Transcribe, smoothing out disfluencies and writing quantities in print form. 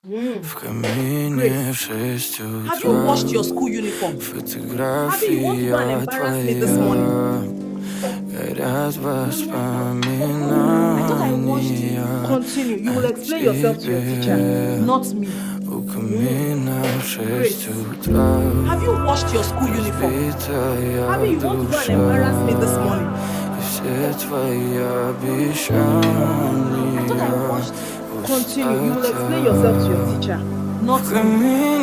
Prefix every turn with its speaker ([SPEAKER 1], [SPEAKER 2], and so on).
[SPEAKER 1] В камине в 6 утра.
[SPEAKER 2] Have you washed your school uniform? Abi, you want to go and embarrass me this morning?
[SPEAKER 1] Горят
[SPEAKER 2] I thought I washed it.
[SPEAKER 1] воспоминания.
[SPEAKER 2] Continue. You will explain yourself to your teacher, not me.
[SPEAKER 1] У камина в 6 утра.
[SPEAKER 2] Have you washed your school uniform?
[SPEAKER 1] Разбитая
[SPEAKER 2] Abi, you want to go and
[SPEAKER 1] душа.
[SPEAKER 2] embarrass me this morning?
[SPEAKER 1] И все твои
[SPEAKER 2] I
[SPEAKER 1] обещания.
[SPEAKER 2] thought I washed it. Continue. You will explain yourself to your teacher, not me.